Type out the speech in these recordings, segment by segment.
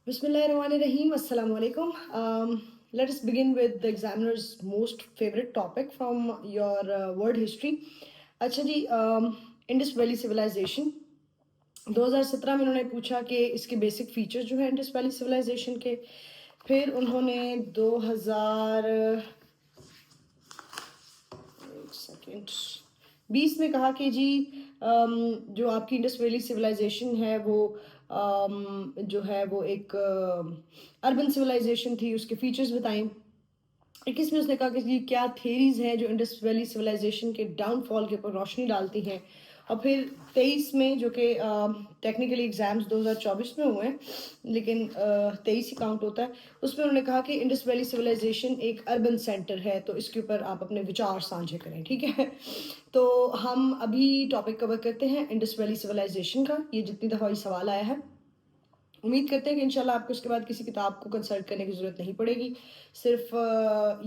Bismillahirrahmanirrahim. Assalamu alaikum. Let us begin with the examiner's most favorite topic from your world history. अच्छा जी, Indus valley civilisation 2017 में उन्होंने पूछा कि इसके बेसिक फीचर्स जो है इंडस वैली सिविलाइजेशन के। फिर उन्होंने 2000 सेकेंड 20 में कहा कि जी जो आपकी इंडस वैली सिविलाइजेशन है वो जो है वो एक अर्बन सिविलाइजेशन थी, उसके फीचर्स बताएं। 21 में उसने कहा कि जी क्या थेरीज हैं जो इंडस वैली सिविलाइजेशन के डाउनफॉल के ऊपर रोशनी डालती हैं। और फिर 23 में जो कि टेक्निकली एग्जाम्स 2024 में हुए हैं लेकिन 23 ही काउंट होता है, उसमें उन्होंने कहा कि इंडस वैली सिविलाइजेशन एक अर्बन सेंटर है, तो इसके ऊपर आप अपने विचार साझे करें। ठीक है, तो हम अभी टॉपिक कवर करते हैं इंडस वैली सिविलाइजेशन का। ये जितनी दफ़ा ये सवाल आया है, उम्मीद करते हैं कि इंशाल्लाह आपको इसके बाद किसी किताब को कंसल्ट करने की ज़रूरत नहीं पड़ेगी। सिर्फ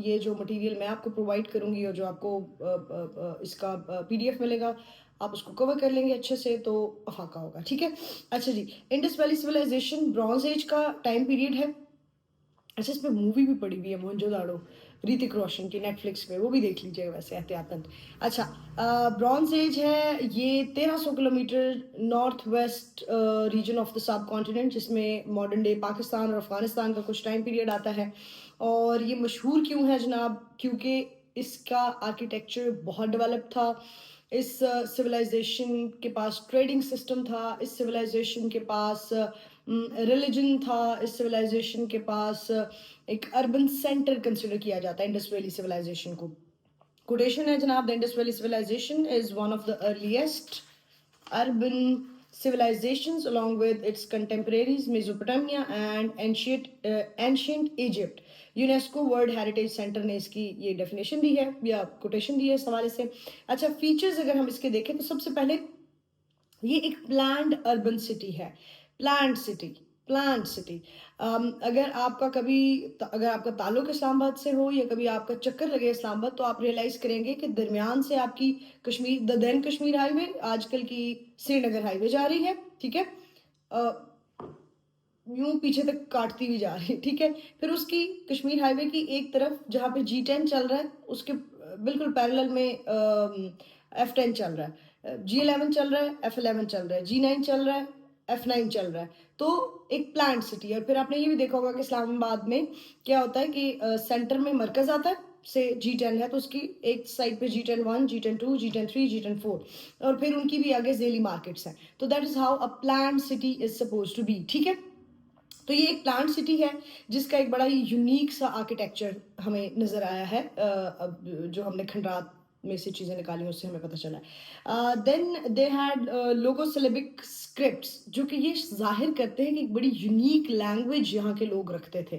ये जो मटेरियल मैं आपको प्रोवाइड करूँगी और जो आपको इसका PDF मिलेगा, आप उसको कवर कर लेंगे अच्छे से तो अफाका होगा। ठीक है, अच्छा जी, Indus valley civilisation bronze age का टाइम पीरियड है। अच्छा, इस पर मूवी भी पड़ी हुई है मोहनजोदाड़ो, ऋतिक रोशन की, नेटफ्लिक्स पे, वो भी देख लीजिएगा वैसे एहतियातन। अच्छा, ब्रॉन्ज एज है ये 1300 kilometre north west region of the sub continent, जिसमें मॉडर्न डे पाकिस्तान और अफगानिस्तान का कुछ टाइम पीरियड आता है। और ये मशहूर क्यों है जनाब? क्योंकि इसका आर्किटेक्चर बहुत डेवलप था, इस सिविलाइजेशन के पास ट्रेडिंग सिस्टम था, इस सिविलाइजेशन के पास रिलीजन था, इस सिविलाइजेशन के पास एक अर्बन सेंटर कंसिडर किया जाता है इंडस वैली सिविलाइजेशन को। कोटेशन है जनाब, the Indus valley civilization is one of the earliest urban civilizations along with its contemporaries Mesopotamia and ancient Egypt. UNESCO world heritage centre ने इसकी ये डेफिनेशन दी है या कोटेशन दी है इस हवाले से। अच्छा, फीचर्स अगर हम इसके देखें तो सबसे पहले ये एक प्लान्ड अर्बन सिटी है। Planned city, planned city. अगर आपका कभी अगर आपका ताल्लुक इस्लामाबाद से हो या कभी आपका चक्कर लगे इस्लामाबाद, तो आप रियलाइज करेंगे कि दरमियान से आपकी Kashmir, the then Kashmir highway, आजकल की श्रीनगर हाईवे जा रही है। ठीक है, यूं पीछे तक काटती हुई जा रही है। ठीक है, फिर उसकी कश्मीर हाईवे की एक तरफ जहाँ पे G10 चल रहा है, उसके बिल्कुल पैरेलल में F10 चल रहा है, G11 चल रहा है, F11 चल रहा है, G9 चल रहा है, F9 चल रहा है। तो एक प्लांट सिटी है। और फिर आपने ये भी देखा होगा कि इस्लामाबाद में क्या होता है कि सेंटर में मरकज आता है, से G10 है तो उसकी एक साइड पे G10-1, G10-2, G10-3, G10-4, और फिर उनकी भी आगे जेली मार्केट्स हैं। तो that is how a plant city is suppose to be. ठीक है, तो ये एक प्लांट सिटी है जिसका एक बड़ा ही यूनिक सा आर्किटेक्चर हमें नज़र आया है। जो हमने खंडरात में से चीज़ें निकाली उससे हमें पता चला है। देन दे हैड लोगोसिलेबिक स्क्रिप्ट्स, जो कि ये जाहिर करते हैं कि एक बड़ी यूनिक लैंग्वेज यहाँ के लोग रखते थे।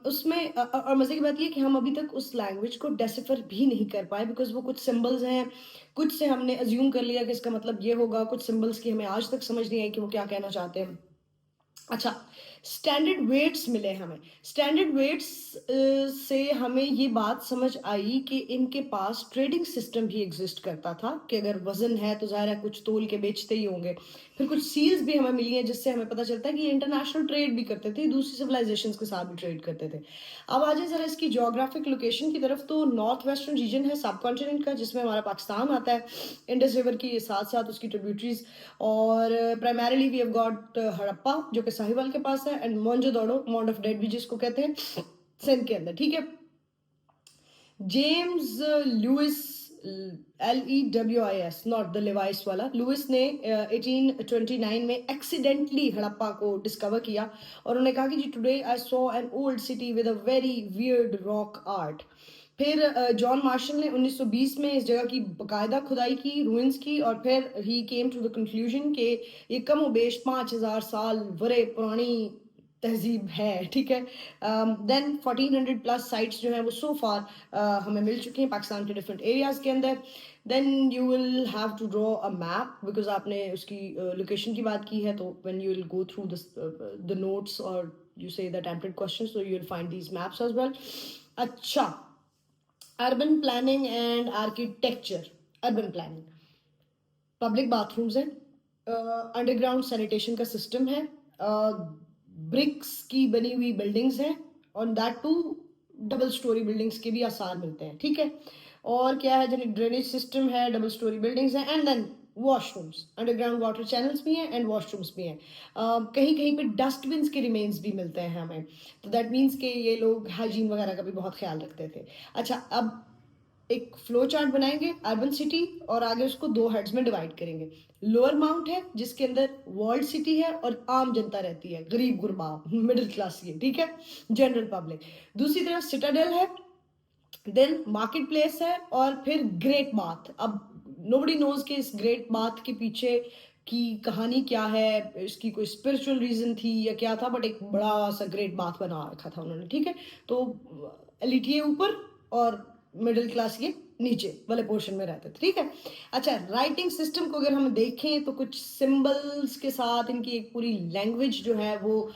उसमें और मज़े की बात ये कि हम अभी तक उस लैंग्वेज को डेसिफर भी नहीं कर पाए, बिकॉज वो कुछ सिम्बल्स हैं, कुछ से हमने अज्यूम कर लिया कि इसका मतलब ये होगा, कुछ सिम्बल्स की हमें आज तक समझ नहीं आई कि वो क्या कहना चाहते हैं। अच्छा, स्टैंडर्ड वेट्स मिले हमें। स्टैंडर्ड वेट्स से हमें ये बात समझ आई कि इनके पास ट्रेडिंग सिस्टम भी एग्जिस्ट करता था, कि अगर वजन है तो ज़ाहिर है कुछ तोल के बेचते ही होंगे। फिर कुछ सील्स भी हमें मिली हैं जिससे हमें पता चलता है कि ये इंटरनेशनल ट्रेड भी करते थे, दूसरी सिविलाइजेशंस के साथ भी ट्रेड करते थे। अब आ जाए ज़रा इसकी जोग्राफिक लोकेशन की तरफ, तो नॉर्थ वेस्टर्न रीजन है सब कॉन्टिनेंट का, जिसमें हमारा पाकिस्तान आता है, इंडस रिवर की साथ साथ उसकी ट्रिब्यूटरीज। और primarily we have got Harappa जो कि साहिवाल के पास है, and Mohenjodaro, mount of dead भी जिसको कहते हैं, सिंध के अंदर। ठीक है, James Lewis, LEWIS, not the Levi's वाला, लुइस ने 1829 में एक्सीडेंटली हड़प्पा को डिस्कवर किया और उन्होंने कहा कि जी today I saw an old city with a very weird rock art. फिर जॉन मार्शल ने 1920 में इस जगह की बाकायदा खुदाई की, रूइंस की, और फिर ही केम टू द कंक्लूजन कि ये कम बेश 5000 साल वरे पुरानी तहजीब है। ठीक है, देन 1400 प्लस साइट्स जो हैं वो सो फार हमें मिल चुकी हैं पाकिस्तान के डिफरेंट एरियाज़ के अंदर। Then you will have to draw a map, because आपने उसकी लोकेशन की बात की है, तो when you will go through the notes और you see the template questions, so you will find these maps as well. अच्छा, urban planning and architecture. Urban planning, public bathrooms हैं, अंडरग्राउंड सैनिटेशन का system है, bricks की बनी हुई buildings हैं, और that too double storey buildings के भी आसार मिलते हैं, ठीक है। और क्या है, जन ड्रेनेज सिस्टम है, डबल स्टोरी बिल्डिंग्स हैं, and then washrooms, underground water channels भी हैं एंड वॉशरूम्स भी हैं। कहीं कहीं पे डस्टबिन्स के रिमेन्स भी मिलते हैं हमें, तो दैट मीन्स कि ये लोग हाइजीन वगैरह का भी बहुत ख्याल रखते थे। अच्छा, अब एक फ्लो चार्ट बनाएंगे अर्बन सिटी, और आगे उसको दो हेड्स में डिवाइड करेंगे। लोअर माउंट है जिसके अंदर वर्ल्ड सिटी है और आम जनता रहती है, गरीब गुरबा, मिडिल क्लास, ये ठीक है, जनरल पब्लिक। दूसरी तरफ सिटाडेल है, देन मार्केट प्लेस है, और फिर ग्रेट बाथ। अब नोबडी नोज कि इस ग्रेट बाथ के पीछे की कहानी क्या है, इसकी कोई स्पिरिचुअल रीजन थी या क्या था, बट एक बड़ा सा ग्रेट बाथ बना रखा था उन्होंने, ठीक है। तो एलिटिए ऊपर और मिडिल क्लास ये नीचे वाले पोर्शन में रहते थे, ठीक है। अच्छा, राइटिंग सिस्टम को अगर हम देखें तो कुछ सिंबल्स के साथ इनकी एक पूरी लैंग्वेज जो है वो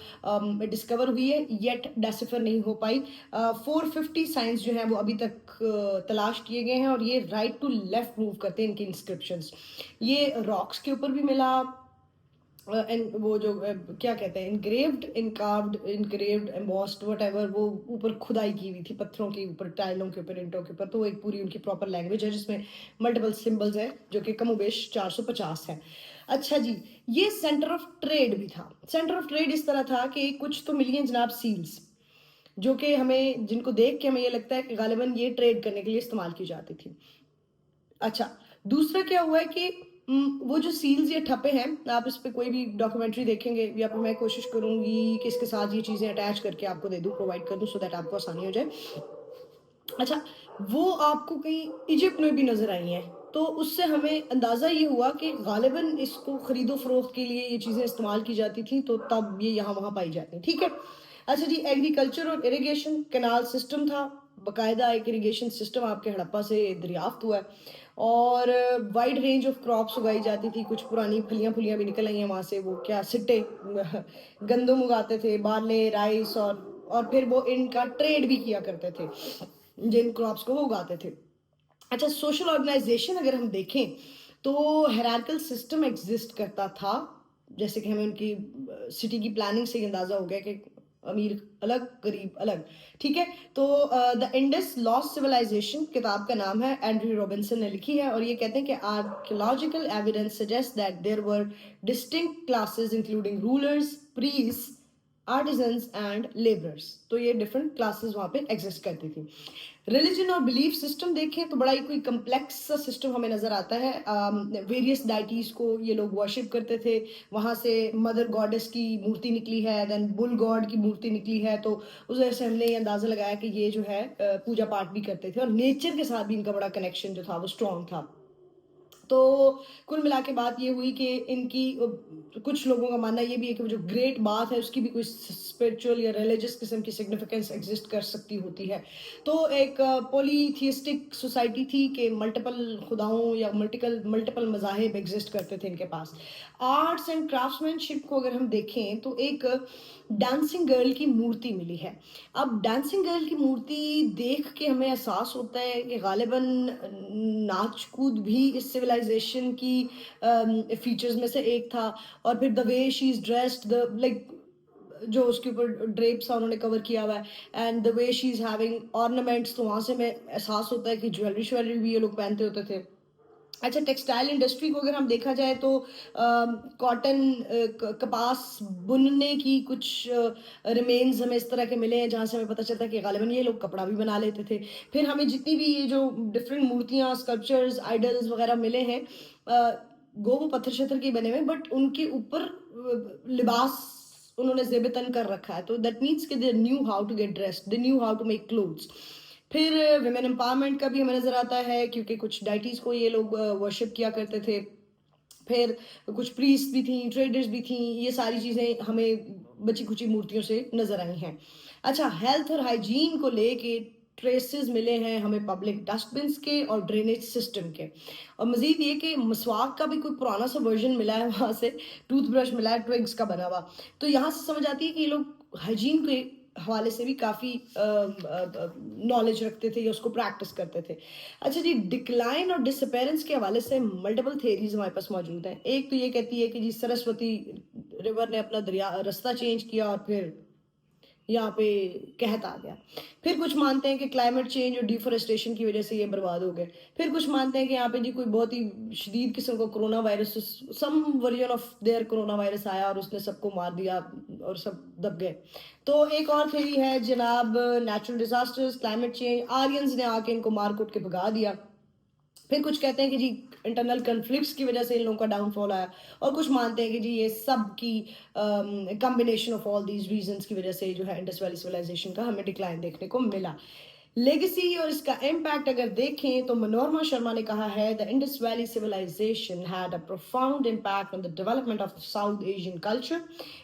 डिस्कवर हुई है, येट डेसिफर नहीं हो पाई। 450 साइंस जो है वो अभी तक तलाश किए गए हैं, और ये राइट टू लेफ्ट मूव करते हैं इनके इंस्क्रिप्शंस। ये रॉक्स के ऊपर भी मिला, वो जो क्या कहते हैं, इनग्रेव्ड एम्बॉस्ड व्हाटएवर, वो ऊपर खुदाई की हुई थी पत्थरों के ऊपर, टाइलों के ऊपर, इंटों के ऊपर। तो एक पूरी उनकी प्रॉपर लैंग्वेज है जिसमें मल्टीपल सिंबल्स हैं, जो कि कमोबेश 450 है। अच्छा जी, ये सेंटर ऑफ ट्रेड भी था। सेंटर ऑफ ट्रेड इस तरह था कि कुछ तो मिली हैं जनाब सील्स, जो कि हमें, जिनको देख के हमें ये लगता है कि गालिबन ये ट्रेड करने के लिए इस्तेमाल की जाती थी। अच्छा, दूसरा क्या हुआ है कि वो जो सील्स या ठप्पे हैं, आप इस पे कोई भी डॉक्यूमेंट्री देखेंगे, या फिर मैं कोशिश करूंगी कि इसके साथ ये चीज़ें अटैच करके आपको दे दूं, प्रोवाइड कर दूं, सो दैट आपको आसानी हो जाए। अच्छा, वो आपको कहीं इजिप्ट में भी नजर आई हैं, तो उससे हमें अंदाज़ा ये हुआ कि गालिबन इसको खरीदो फरोख्त के लिए ये चीज़ें इस्तेमाल की जाती थी, तो तब ये यहाँ वहाँ पाई जाती, ठीक है। अच्छा जी, एग्रीकल्चर और इरिगेशन, कैनाल सिस्टम था, बाकायदा एक इरिगेशन सिस्टम आपके हड़प्पा से दरियाफ्त हुआ है, और वाइड रेंज ऑफ क्रॉप्स उगाई जाती थी। कुछ पुरानी फलियां फुलियां भी निकल आई हैं वहाँ से, वो क्या सिट्टे, गंदम उगाते थे, बार्ले, राइस, और फिर वो इनका ट्रेड भी किया करते थे, जिन क्रॉप्स को वो उगाते थे। अच्छा, सोशल ऑर्गेनाइजेशन अगर हम देखें तो हायरार्किकल सिस्टम एग्जिस्ट करता था, जैसे कि हमें उनकी सिटी की प्लानिंग से ही अंदाजा हो गया कि अमीर अलग, गरीब अलग, ठीक है। तो द इंडस लॉस्ट सिविलाइजेशन किताब का नाम है, एंड्रयू रॉबिन्सन ने लिखी है, और ये कहते हैं कि archaeological evidence suggest that there were distinct classes including rulers, priest, artisans and labourers. तो ये डिफरेंट क्लासेस वहाँ पे एग्जिस्ट करती थी। रिलीजन और बिलीफ सिस्टम देखें तो बड़ा ही कोई कम्प्लेक्स सा सिस्टम हमें नजर आता है। वेरियस डाइटीज को ये लोग वर्शिप करते थे, वहाँ से मदर गॉडेस की मूर्ति निकली है, देन बुल गॉड की मूर्ति निकली है, तो उस वजह से हमने ये अंदाजा लगाया कि ये जो है पूजा पाठ भी करते थे, और नेचर के साथ भी इनका बड़ा कनेक्शन जो था वो स्ट्रॉन्ग था। तो कुल मिला के बात ये हुई कि इनकी कुछ लोगों का मानना ये भी है कि वो जो ग्रेट बात है उसकी भी कोई स्पिरिचुअल या रिलीजियस किस्म की सिग्निफिकेंस एग्जिस्ट कर सकती होती है। तो एक पॉलीथियस्टिक सोसाइटी थी कि मल्टीपल खुदाओं या मल्टीपल मल्टीपल मज़ाहिब एग्जिस्ट करते थे इनके पास। आर्ट्स एंड क्राफ्ट्समैनशिप को अगर हम देखें तो एक डांसिंग गर्ल की मूर्ति मिली है। अब डांसिंग गर्ल की मूर्ति देख के हमें एहसास होता है कि गालिबन नाच कूद भी इस सिविलाइजेशन की फीचर्स में से एक था, और फिर the way she is dressed, the like जो उसके ऊपर ड्रेप्स था उन्होंने कवर किया हुआ है, and the way she is having ornaments, तो वहाँ से हमें एहसास होता है कि ज्वेलरी श्वेलरी भी ये लोग पहनते होते थे। अच्छा, टेक्सटाइल इंडस्ट्री को अगर हम देखा जाए तो कॉटन, कपास बुनने की कुछ रिमेन्स हमें इस तरह के मिले हैं, जहाँ से हमें पता चलता है कि गालिबन ये लोग कपड़ा भी बना लेते थे। फिर हमें जितनी भी ये जो डिफरेंट मूर्तियाँ, स्कल्पचर्स, आइडल्स वगैरह मिले हैं, गो वो पत्थर शत्थर के बने हुए, बट उनके ऊपर लिबास उन्होंने जेब तन कर रखा है, तो दैट मीन्स कि they knew how to get dressed, they knew how to make clothes. फिर विमेन एम्पावरमेंट का भी हमें नजर आता है, क्योंकि कुछ डाइटीज को ये लोग वर्शिप किया करते थे। फिर कुछ प्रीस्ट भी थी, ट्रेडर्स भी थी, ये सारी चीज़ें हमें बची खुची मूर्तियों से नजर आई हैं। अच्छा, हेल्थ और हाइजीन को लेके ट्रेसेस मिले हैं हमें पब्लिक डस्टबिन्स के और ड्रेनेज सिस्टम के, और मजीद ये कि मसवाक का भी कोई पुराना सा वर्जन मिला है वहाँ से, टूथब्रश मिला है ट्विग्स का बना हुआ। तो यहाँ से समझ आती है कि ये लोग हाइजीन के हवाले से भी काफ़ी नॉलेज रखते थे या उसको प्रैक्टिस करते थे। अच्छा जी, डिक्लाइन और डिसअपेरेंस के हवाले से मल्टीपल थेरीज हमारे पास मौजूद हैं। एक तो ये कहती है कि जी सरस्वती रिवर ने अपना दरिया रास्ता चेंज किया और फिर यहाँ पे कहत आ गया। फिर कुछ मानते हैं कि क्लाइमेट चेंज और डिफोरेस्टेशन की वजह से ये बर्बाद हो गए। फिर कुछ मानते हैं कि यहाँ पे जी कोई बहुत ही शदीद किस्म का coronavirus, some version of their coronavirus आया और उसने सबको मार दिया और सब दब गए। तो एक और थ्योरी है जनाब, natural disasters, climate change, Aryans ने आके इनको मार कूट के भगा दिया। फिर कुछ कहते हैं कि जी इंटरनल कन्फ्लिक्ट्स की वजह से इन लोगों का डाउनफॉल आया, और कुछ मानते हैं कि जी ये सब की combination of all these reasons की वजह से जो है इंडस वैली सिविलाइजेशन का हमें डिक्लाइन देखने को मिला। लेगेसी और इसका इम्पैक्ट अगर देखें तो मनोरमा शर्मा ने कहा है the Indus valley civilization had a profound impact on the development of South Asian culture.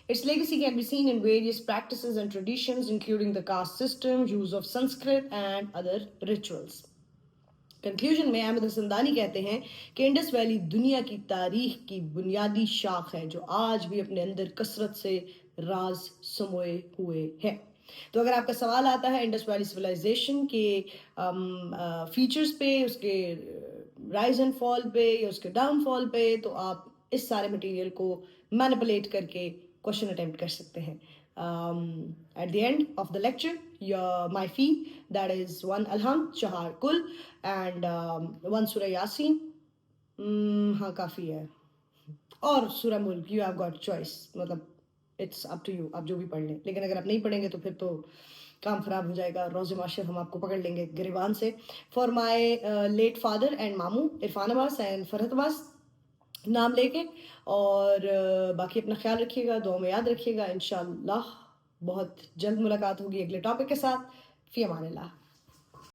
Its legacy can be seen in various practices and traditions, including the caste system, use of Sanskrit, and other rituals. Conclusion में अहमद हसनदानी कहते हैं कि Indus valley दुनिया की तारीख की बुनियादी शाख है जो आज भी अपने अंदर कसरत से राज समोए हुए है। तो अगर आपका सवाल आता है इंडस वैली सिविलाइजेशन के फीचर्स पे, उसके राइज एंड फॉल पे या उसके डाउनफॉल पे, तो आप इस सारे मटेरियल को मैनिपुलेट करके क्वेश्चन अटेम्प्ट कर सकते हैं। At the end of the lecture, my fee, that is 1 alham, chahar kul, and 1 surah yasin. हाँ काफ़ी है। और सूरह मुल्क, यू हैव गॉट चॉइस, मतलब इट्स अप टू यू, आप जो भी पढ़ लें। लेकिन अगर आप नहीं पढ़ेंगे तो फिर तो काम खराब हो जाएगा, रोज़े माशर हम आपको पकड़ लेंगे गिरबान से। For my late father and मामू इरफान अब्बास एंड फरहत अब्बास नाम लेके, और बाकी अपना ख्याल रखिएगा, दुआ में याद रखिएगा। इंशाअल्लाह बहुत जल्द मुलाकात होगी अगले टॉपिक के साथ। फ़ी अमानिल्लाह।